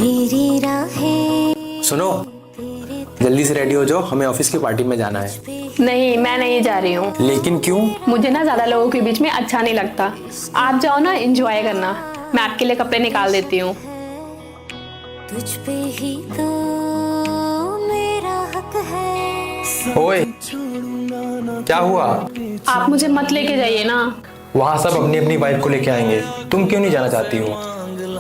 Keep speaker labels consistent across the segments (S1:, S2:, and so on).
S1: मेरी राहें।
S2: सुनो, जल्दी से रेडी हो जाओ, हमें ऑफिस की पार्टी में जाना है।
S3: नहीं, मैं नहीं जा रही हूँ।
S2: लेकिन क्यों?
S3: मुझे ना ज्यादा लोगों के बीच में अच्छा नहीं लगता। आप जाओ ना, एंजॉय करना। मैं आपके लिए कपड़े निकाल देती हूँ।
S1: तुझ पे ही तो मेरा हक है।
S2: ओए, क्या हुआ?
S3: आप मुझे मत लेके जाइए ना।
S2: वहाँ सब अपनी अपनी वाइफ को लेके आएंगे, तुम क्यों नहीं जाना चाहती हो?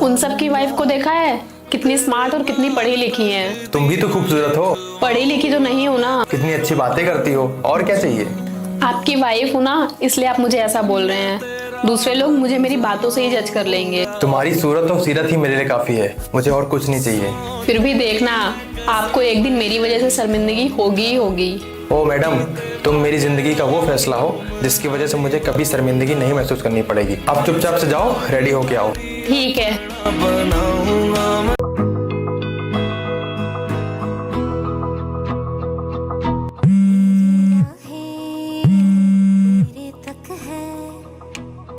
S3: उन सब की वाइफ को देखा है, कितनी स्मार्ट और कितनी पढ़ी लिखी है।
S2: तुम भी तो खूबसूरत हो।
S3: पढ़ी लिखी तो नहीं हो ना।
S2: कितनी अच्छी बातें करती हो, और क्या चाहिए?
S3: आपकी वाइफ हो ना, इसलिए आप मुझे ऐसा बोल रहे हैं। दूसरे लोग मुझे मेरी बातों से ही जज कर लेंगे।
S2: तुम्हारी सूरत और सीरत ही मेरे लिए काफी है, मुझे और कुछ नहीं चाहिए।
S3: फिर भी देखना, आपको एक दिन मेरी वजह से शर्मिंदगी होगी ही होगी।
S2: ओ मैडम, तुम मेरी जिंदगी का वो फैसला हो जिसकी वजह से मुझे कभी शर्मिंदगी नहीं महसूस करनी पड़ेगी। अब चुपचाप से जाओ, रेडी होके आओ।
S3: ठीक है।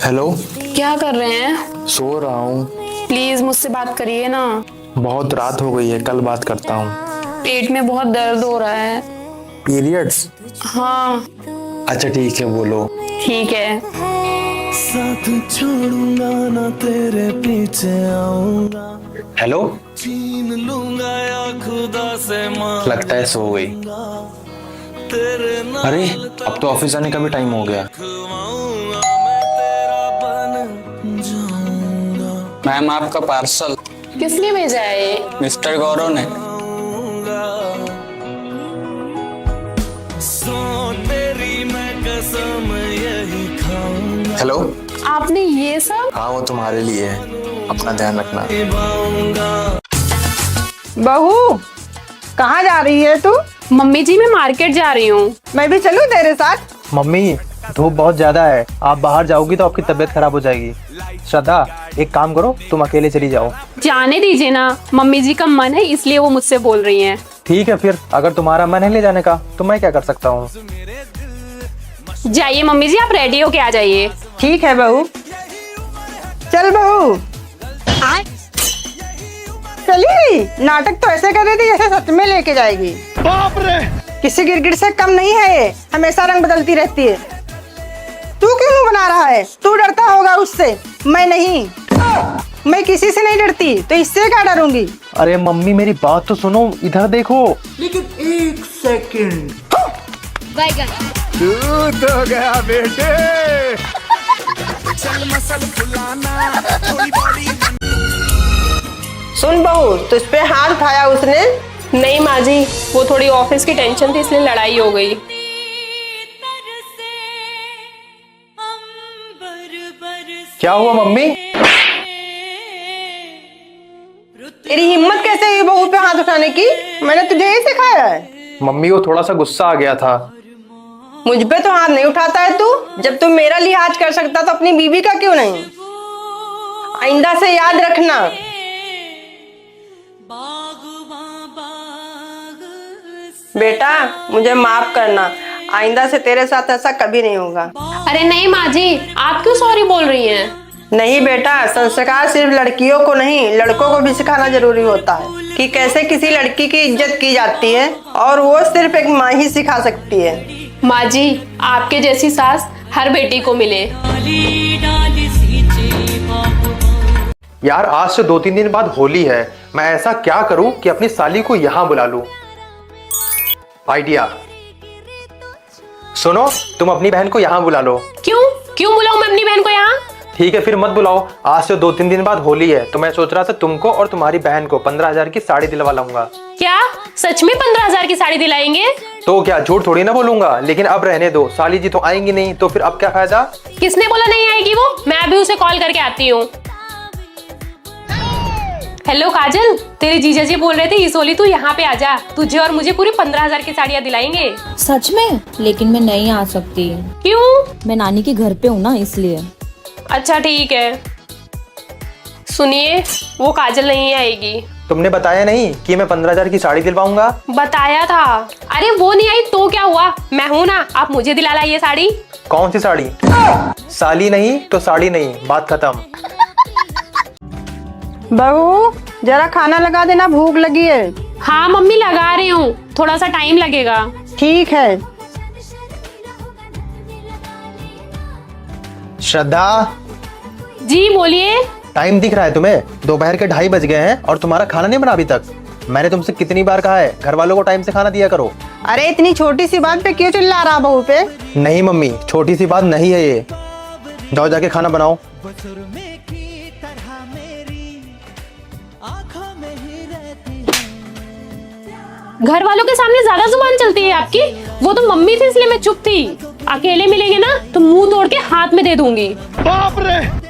S2: हेलो,
S3: क्या कर रहे हैं?
S2: सो रहा हूँ।
S3: प्लीज मुझसे बात करिए ना।
S2: बहुत रात हो गई है, कल बात करता हूँ।
S3: पेट में बहुत दर्द हो रहा है।
S2: पीरियड्स?
S3: हाँ।
S2: अच्छा ठीक है, बोलो।
S3: ठीक है।
S4: साथ छोड़ूंगा ना, तेरे पीछे आऊंगा।
S2: हेलो,
S4: छीन लूंगा या खुदा से मांग
S2: लगता है सो गई।
S4: तेरे नाम
S2: अरे, अब तो ऑफिस जाने का भी टाइम हो गया।
S4: खवाऊंगा, मैं तेरा बन जाऊंगा।
S5: मैम, आपका पार्सल।
S3: किसने भेजा है ये?
S5: मिस्टर गौरव ने।
S4: सो तेरी मैं कसम यही खाऊंगा,
S2: हेलो।
S3: आपने ये सब?
S2: हाँ, वो तुम्हारे लिए है, अपना ध्यान रखना।
S4: निभाऊंगा।
S6: बहू, कहाँ जा रही है तू?
S3: मम्मी जी, मैं मार्केट जा रही हूँ।
S6: मैं भी चलूं तेरे साथ?
S7: मम्मी, धूप बहुत ज्यादा है, आप बाहर जाओगी तो आपकी तबीयत खराब हो जाएगी। श्रद्धा, एक काम करो, तुम अकेले चली जाओ।
S3: जाने दीजिए ना, मम्मी जी का मन है इसलिए वो मुझसे बोल रही हैं।
S7: ठीक है, फिर अगर तुम्हारा मन है ले जाने का तो मैं क्या कर सकता हूँ।
S3: जाइए मम्मी जी, आप रेडी होके आ जाइए।
S6: ठीक है बहू। चल बहू। चली गई। नाटक तो ऐसे कर रही थी जैसे सच में लेके जाएगी। बाप रे, किसी गिरगिट से कम नहीं है ये, हमेशा रंग बदलती रहती है। तू क्यों मुंह बना रहा है? तू डरता होगा उससे, मैं नहीं। मैं किसी से नहीं डरती, तो इससे क्या डरूंगी?
S7: अरे मम्मी, मेरी बात तो सुनो, इधर देखो।
S6: लेकिन एक सेकंड।
S7: दूध हो गया बेटे।
S6: सुन बहू, तुझ पे हाथ उठाया उसने?
S3: नहीं माँ जी, वो थोड़ी ऑफिस की टेंशन थी इसलिए लड़ाई हो गई।
S7: क्या हुआ मम्मी?
S6: तेरी हिम्मत कैसे हुई बहू पे हाथ उठाने की? मैंने तुझे ही सिखाया है।
S7: मम्मी, वो थोड़ा सा गुस्सा आ गया था।
S6: मुझ पे तो हाथ नहीं उठाता है तू। जब तुम मेरा लिहाज कर सकता तो अपनी बीवी का क्यों नहीं? आइंदा से याद रखना। बेटा, मुझे माफ करना, आइंदा से तेरे साथ ऐसा कभी नहीं होगा।
S3: अरे नहीं माँ जी, आप क्यों सॉरी बोल रही हैं?
S6: नहीं बेटा, संस्कार सिर्फ लड़कियों को नहीं, लड़कों को भी सिखाना जरूरी होता है कि कैसे किसी लड़की की इज्जत की जाती है, और वो सिर्फ एक माँ ही सिखा सकती है।
S3: माँ जी, आपके जैसी सास हर बेटी को मिले।
S7: यार, आज से 2-3 दिन बाद होली है, मैं ऐसा क्या करूं कि अपनी साली को यहाँ बुला लूं। आइडिया। सुनो, तुम अपनी बहन को यहाँ बुला लो।
S3: क्यों क्यों बुलाऊं मैं अपनी बहन को यहाँ?
S7: ठीक है, फिर मत बुलाओ। आज से 2-3 दिन बाद होली है, तो मैं सोच रहा था तुमको और तुम्हारी बहन को 15,000 की साड़ी दिलवा लाऊंगा।
S3: क्या सच में 15,000 की साड़ी दिलाएंगे?
S7: तो क्या, झूठ थोड़ी ना बोलूंगा। लेकिन अब रहने दो, साली जी तो आएंगी नहीं, तो फिर अब क्या फायदा।
S3: किसने बोला नहीं आएगी वो? मैं अभी उसे कॉल करके आती हूँ। हेलो काजल, तेरे जीजा जी बोल रहे थे इस होली तू यहाँ पे आजा, तुझे और मुझे पूरी 15,000 की साड़ियाँ दिलाएंगे।
S8: सच में? लेकिन मैं नहीं आ सकती।
S3: क्यों?
S8: मैं नानी के घर पे हूँ ना, इसलिए।
S3: अच्छा ठीक है। सुनिए, वो काजल नहीं आएगी।
S7: तुमने बताया नहीं कि मैं 15,000 की साड़ी दिलवाऊंगा?
S3: बताया था। अरे वो नहीं आई तो क्या हुआ, मैं हूँ ना, आप मुझे दिला लाइए साड़ी।
S7: कौन सी साड़ी? साली नहीं तो साड़ी नहीं, बात खत्म।
S6: बहू, जरा खाना लगा देना, भूख लगी है।
S3: हाँ मम्मी लगा रही हूँ, थोड़ा सा टाइम लगेगा।
S6: ठीक है।
S7: श्रद्धा,
S3: जी बोलिए।
S7: टाइम दिख रहा है तुम्हें? दोपहर के 2:30 बज गए हैं और तुम्हारा खाना नहीं बना अभी तक। मैंने तुमसे कितनी बार कहा है घर वालों को टाइम से खाना दिया करो।
S6: अरे इतनी छोटी सी बात पे क्यों चिल्ला रहा बहू पे?
S7: नहीं मम्मी, छोटी सी बात नहीं है ये। जाओ जाके खाना बनाओ।
S3: घर वालों के सामने ज्यादा जुबान चलती है आपकी। वो तो मम्मी थी इसलिए मैं चुप थी। अकेले मिलेंगे ना तो मुंह तोड़ के हाथ में दे दूंगी।
S7: बाप रे।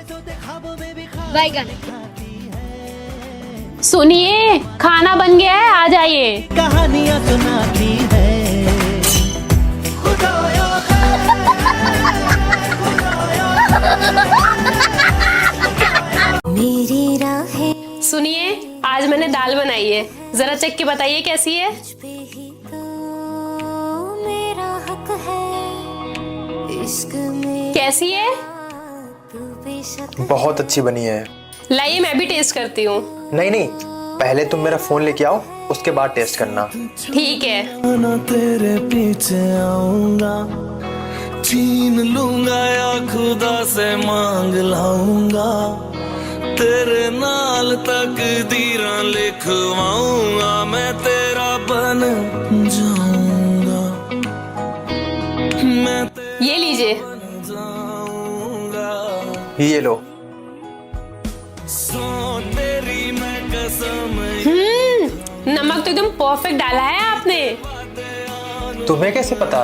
S3: सुनिए, खाना बन गया है, आ जाइए।
S4: कहानियां सुनाती है।
S1: मेरी राहें
S3: सुनिए, आज मैंने दाल बनाई है, जरा चख के बताइए कैसी है।
S1: पे ही तो मेरा हक है, इश्क में
S3: कैसी है?
S1: तू बेशक
S2: बहुत अच्छी बनी है।
S3: लाइए मैं भी टेस्ट करती हूँ।
S2: नहीं नहीं, पहले तुम मेरा फोन लेके आओ, उसके बाद टेस्ट करना।
S3: ठीक है।
S4: ना तेरे पीछे आऊंगा, छीन लूंगा या खुदा से मांग लाऊंगा, तेरे नाल तकदीरां लिखवाऊंगा, मैं तेरा बन जाऊंगा, मैं
S3: ये लीजिए।
S4: जाऊंगा।
S2: ये लो।
S4: सो तेरी मैं कसम,
S3: नमक तो एकदम परफेक्ट डाला है आपने।
S2: तुम्हें कैसे पता?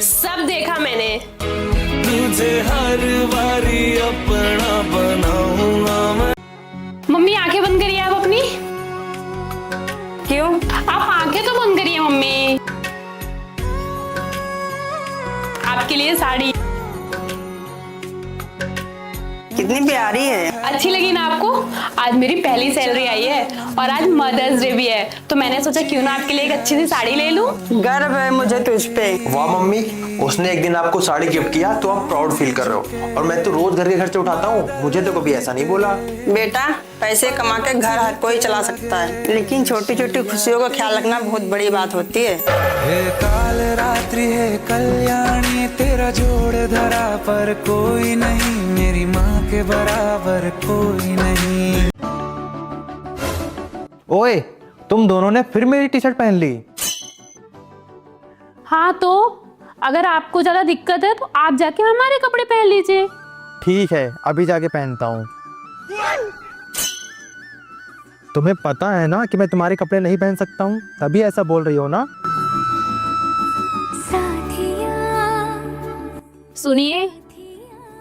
S3: सब देखा मैंने।
S4: तुझे हर बारी अपना बनाऊंगा मैं।
S3: मम्मी आंखें बंद करिए आप अपनी।
S6: क्यों?
S3: आप आंखें तो बंद करिए मम्मी। आपके लिए साड़ी
S6: कितनी प्यारी है।
S3: अच्छी लगी ना आपको? आज मेरी पहली सैलरी आई है और आज मदर्स डे भी है, तो मैंने सोचा क्यों ना आपके लिए एक अच्छी सी साड़ी ले लूं।
S6: गर्व है मुझे तुझ पे।
S2: वाह मम्मी, उसने एक दिन आपको साड़ी गिफ्ट किया तो आप प्राउड फील कर रहे हो, और मैं तो रोज घर के खर्चे उठाता हूँ, मुझे तो कभी ऐसा नहीं बोला।
S6: बेटा, पैसे कमा के घर हर कोई चला सकता है, लेकिन छोटी छोटी खुशियों का ख्याल रखना बहुत बड़ी बात होती है।
S4: हे काल रात्रि है कल्याणी, तेरा जोड़ धरा पर कोई नहीं, मेरी माँ के बराबर कोई नहीं।
S7: ओए, तुम दोनों ने फिर मेरी टी शर्ट पहन ली।
S3: हाँ तो अगर आपको ज्यादा दिक्कत है तो आप जाके हमारे कपड़े पहन लीजिए।
S7: ठीक है, अभी जाके पहनता हूँ। तुम्हें पता है ना कि मैं तुम्हारे कपड़े नहीं पहन सकता हूँ, तभी ऐसा बोल रही हो ना।
S1: साथिया
S3: सुनिए,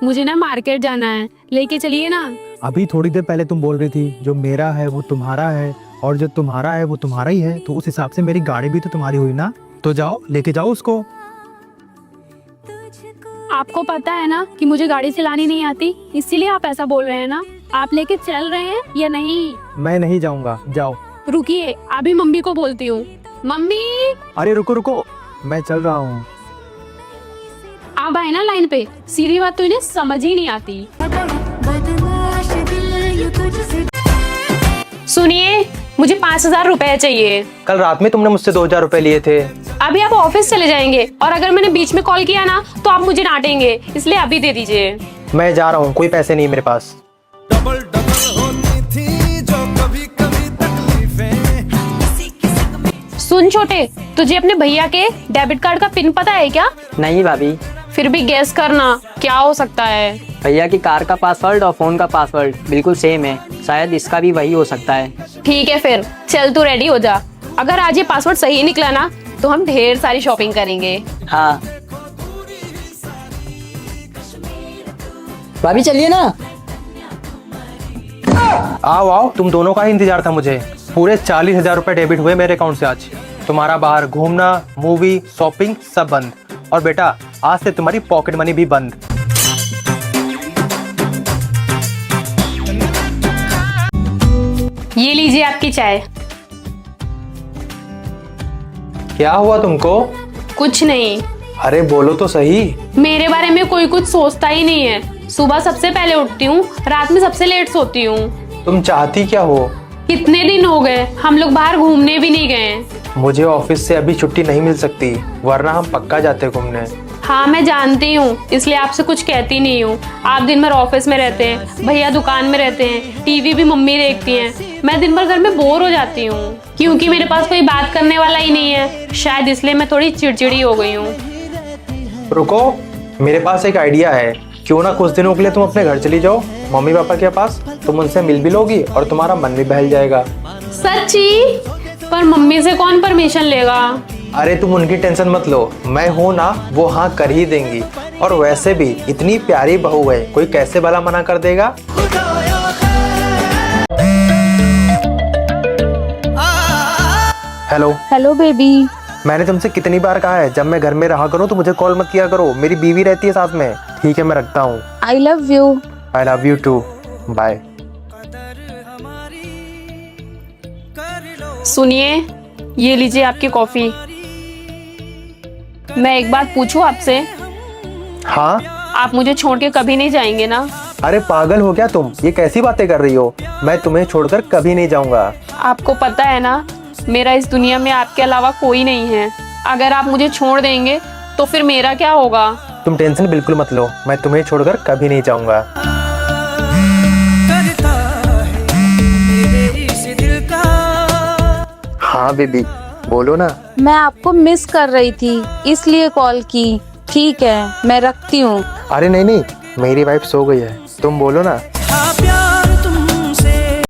S3: मुझे ना मार्केट जाना है, लेके चलिए ना।
S7: अभी थोड़ी देर पहले तुम बोल रही थी जो मेरा है वो तुम्हारा है, और जो तुम्हारा है वो तुम्हारा ही है, तो उस हिसाब से मेरी गाड़ी भी तो तुम्हारी हुई ना। तो जाओ, लेके जाओ उसको।
S3: आपको पता है ना कि मुझे गाड़ी चलानी नहीं आती, इसीलिए आप ऐसा बोल रहे हैं ना। आप लेके चल रहे हैं या नहीं?
S7: मैं नहीं जाऊंगा, जाओ।
S3: रुकिए, अभी मम्मी को बोलती हूँ। मम्मी,
S7: अरे रुको रुको, मैं चल रहा हूँ।
S3: आप आए ना लाइन पे। सीधी बात तो इन्हें समझ ही नहीं आती।
S1: बदमाश दिल यूं तुझसे।
S3: सुनिए, मुझे 5,000 रुपए चाहिए।
S7: कल रात में तुमने मुझसे 2,000 रुपए लिए थे।
S3: अभी आप ऑफिस चले जाएंगे और अगर मैंने बीच में कॉल किया ना तो आप मुझे डांटेंगे, इसलिए अभी दे दीजिए।
S7: मैं जा रहा हूँ, कोई पैसे नहीं मेरे पास।
S4: डबल डबल होती थी जो कभी कभी तकलीफें।
S3: सुन छोटे, तुझे अपने भैया के डेबिट कार्ड का पिन पता है क्या?
S9: नहीं भाभी।
S3: फिर भी गेस करना क्या हो सकता है।
S9: भैया की कार का पासवर्ड और फोन का पासवर्ड बिल्कुल सेम है, शायद इसका भी वही हो सकता है।
S3: ठीक है फिर चल, तू रेडी हो जा। अगर आज ये पासवर्ड सही निकला ना तो हम ढेर सारी शॉपिंग करेंगे।
S9: हाँ भाभी चलिए ना।
S7: आओ आओ, तुम दोनों का ही इंतजार था मुझे। पूरे 40,000 रुपए डेबिट हुए मेरे अकाउंट से आज। तुम्हारा बाहर घूमना, मूवी, शॉपिंग सब बंद। और बेटा, आज से तुम्हारी पॉकेट मनी भी बंद।
S3: ये लीजिए आपकी चाय।
S7: क्या हुआ तुमको?
S3: कुछ नहीं।
S7: अरे बोलो तो सही।
S3: मेरे बारे में कोई कुछ सोचता ही नहीं है। सुबह सबसे पहले उठती हूँ, रात में सबसे लेट सोती हूँ।
S7: तुम चाहती क्या हो?
S3: कितने दिन हो गए हम लोग बाहर घूमने भी नहीं गए।
S2: मुझे ऑफिस से अभी छुट्टी नहीं मिल सकती, वरना हम पक्का जाते घूमने।
S3: हाँ मैं जानती हूँ, इसलिए आपसे कुछ कहती नहीं हूँ। आप दिन भर ऑफिस में रहते हैं, भैया दुकान में रहते हैं, टीवी भी मम्मी देखती हैं। मैं दिन भर घर में बोर हो जाती हूँ क्योंकि मेरे पास कोई बात करने वाला ही नहीं है। शायद इसलिए मैं थोड़ी चिड़चिड़ी हो गई हूँ।
S2: रुको, मेरे पास एक आइडिया है। क्यों ना कुछ दिनों के लिए तुम अपने घर चली जाओ, मम्मी पापा के पास। तुम उनसे मिल भी लोगी और तुम्हारा मन भी बहल जाएगा।
S3: सच्ची? पर मम्मी से कौन परमिशन लेगा?
S2: अरे तुम उनकी टेंशन मत लो, मैं हूं ना, वो हाँ कर ही देंगी। और वैसे भी इतनी प्यारी बहू है, कोई कैसे भला मना कर देगा। हेलो।
S8: Hello baby.
S2: मैंने तुमसे कितनी बार कहा है, जब मैं घर में रहा करूं तो मुझे कॉल मत किया करो, मेरी बीवी रहती है साथ में। ठीक है, मैं रखता हूँ।
S8: I love you.
S2: I love you too, bye.
S3: सुनिए, ये लीजिए आपकी कॉफी। मैं एक बात पूछूं आपसे?
S2: हाँ?
S3: आप मुझे छोड़ के कभी नहीं जाएंगे ना?
S2: अरे पागल हो क्या तुम, ये कैसी बातें कर रही हो? मैं तुम्हें छोड़कर कभी नहीं जाऊंगा।
S3: आपको पता है ना, मेरा इस दुनिया में आपके अलावा कोई नहीं है। अगर आप मुझे छोड़ देंगे तो फिर मेरा क्या होगा?
S2: तुम टेंशन बिल्कुल मत लो, मैं तुम्हें छोड़कर कभी नहीं जाऊंगा। हाँ बेबी, बोलो ना।
S8: मैं आपको मिस कर रही थी इसलिए कॉल की। ठीक है, मैं रखती हूँ।
S2: अरे नहीं नहीं, मेरी वाइफ सो गई है, तुम बोलो ना।